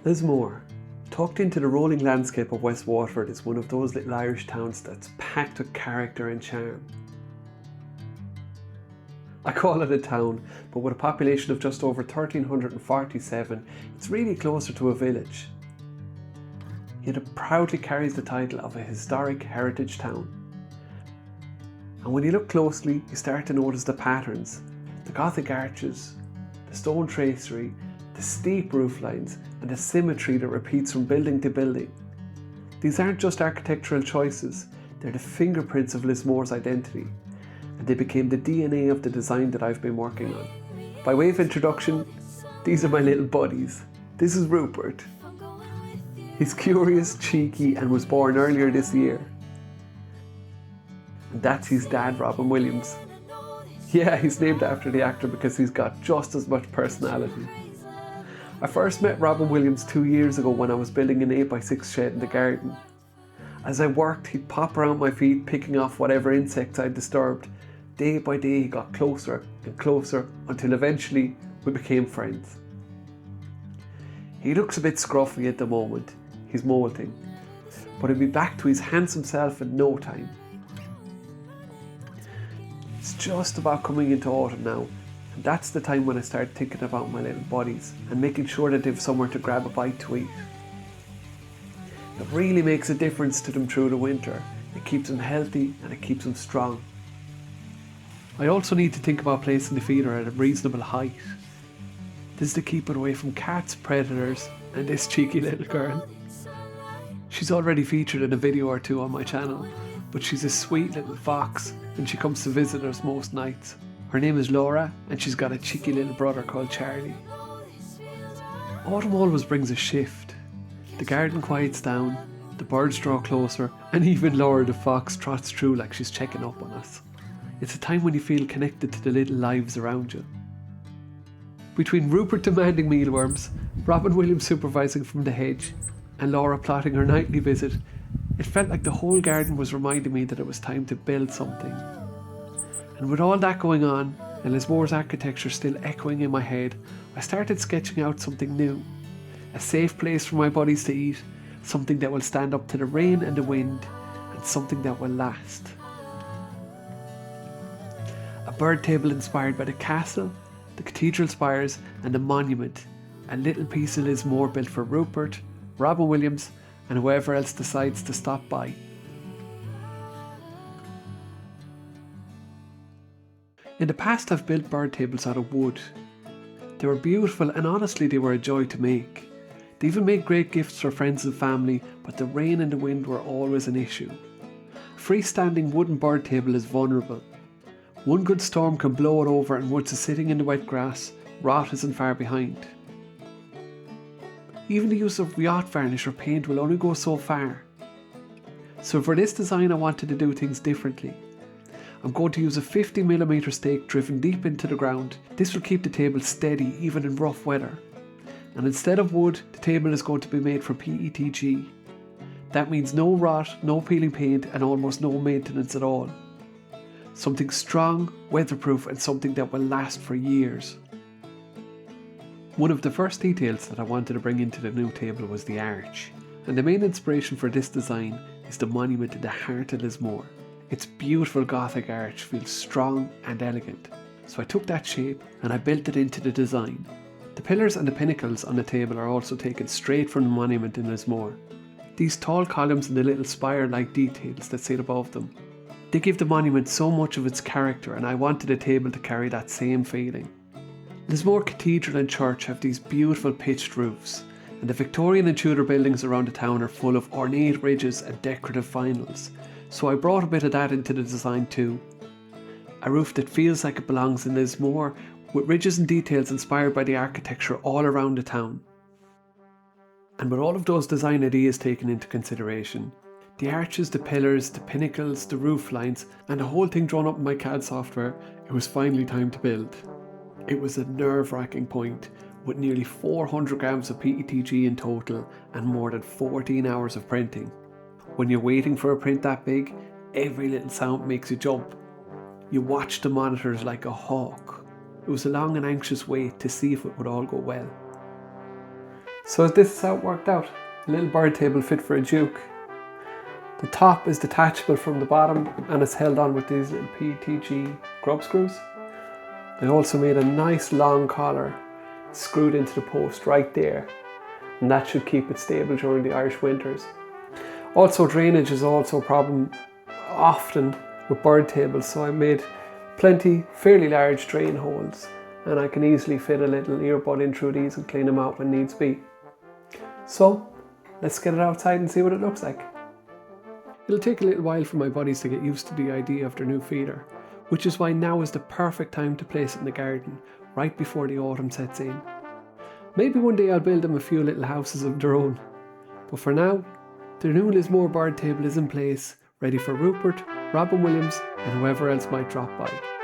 Lismore, tucked into the rolling landscape of West Waterford, is one of those little Irish towns that's packed with character and charm. I call it a town, but with a population of just over 1,347, it's really closer to a village. Yet it proudly carries the title of a historic heritage town. And when you look closely, you start to notice the patterns, the Gothic arches, the stone tracery, the steep roof lines, and the symmetry that repeats from building to building. These aren't just architectural choices, they're the fingerprints of Lismore's identity, and they became the DNA of the design that I've been working on. By way of introduction, these are my little buddies. This is Rupert. He's curious, cheeky, and was born earlier this year. And that's his dad, Robin Williams. Yeah, he's named after the actor because he's got just as much personality. I first met Robin Williams 2 years ago when I was building an 8x6 shed in the garden. As I worked, he'd pop around my feet picking off whatever insects I'd disturbed. Day by day he got closer and closer until eventually we became friends. He looks a bit scruffy at the moment, he's molting, but he'll be back to his handsome self in no time. It's just about coming into autumn now, and that's the time when I start thinking about my little buddies and making sure that they've somewhere to grab a bite to eat. It really makes a difference to them through the winter. It keeps them healthy and it keeps them strong. I also need to think about placing the feeder at a reasonable height. This is to keep it away from cats, predators, and this cheeky little girl. She's already featured in a video or two on my channel, but she's a sweet little fox and she comes to visit us most nights. Her name is Laura and she's got a cheeky little brother called Charlie. Autumn always brings a shift. The garden quiets down, the birds draw closer, and even Laura the fox trots through like she's checking up on us. It's a time when you feel connected to the little lives around you. Between Rupert demanding mealworms, Robin Williams supervising from the hedge, and Laura plotting her nightly visit, it felt like the whole garden was reminding me that it was time to build something. And with all that going on, and Lismore's architecture still echoing in my head, I started sketching out something new. A safe place for my buddies to eat, something that will stand up to the rain and the wind, and something that will last. A bird table inspired by the castle, the cathedral spires, and the monument. A little piece of Lismore built for Rupert, Robin Williams, and whoever else decides to stop by. In the past I've built bird tables out of wood. They were beautiful and honestly they were a joy to make. They even made great gifts for friends and family, but the rain and the wind were always an issue. A freestanding wooden bird table is vulnerable. One good storm can blow it over and once it's sitting in the wet grass, rot isn't far behind. Even the use of yacht varnish or paint will only go so far. So for this design I wanted to do things differently. I'm going to use a 50mm stake driven deep into the ground. This will keep the table steady even in rough weather. And instead of wood, the table is going to be made from PETG. That means no rot, no peeling paint and almost no maintenance at all. Something strong, weatherproof and something that will last for years. One of the first details that I wanted to bring into the new table was the arch. And the main inspiration for this design is the monument in the heart of Lismore. Its beautiful Gothic arch feels strong and elegant. So I took that shape and I built it into the design. The pillars and the pinnacles on the table are also taken straight from the monument in Lismore. These tall columns and the little spire-like details that sit above them. They give the monument so much of its character and I wanted a table to carry that same feeling. Lismore Cathedral and Church have these beautiful pitched roofs, and the Victorian and Tudor buildings around the town are full of ornate ridges and decorative finals, so I brought a bit of that into the design too. A roof that feels like it belongs in Lismore, with ridges and details inspired by the architecture all around the town. And with all of those design ideas taken into consideration, the arches, the pillars, the pinnacles, the roof lines, and the whole thing drawn up in my CAD software, it was finally time to build. It was a nerve-wracking point, with nearly 400 grams of PETG in total and more than 14 hours of printing. When you're waiting for a print that big, every little sound makes you jump. You watch the monitors like a hawk. It was a long and anxious wait to see if it would all go well. So this is how it worked out. A little bird table fit for a duke. The top is detachable from the bottom and it's held on with these little PETG grub screws. I also made a nice long collar screwed into the post right there, and that should keep it stable during the Irish winters. Also, drainage is also a problem often with bird tables, so I made plenty fairly large drain holes, and I can easily fit a little earbud in through these and clean them out when needs be. So let's get it outside and see what it looks like. It'll take a little while for my buddies to get used to the idea of their new feeder, which is why now is the perfect time to place it in the garden, right before the autumn sets in. Maybe one day I'll build them a few little houses of their own, but for now, the new Lismore bird table is in place, ready for Rupert, Robin Williams and whoever else might drop by.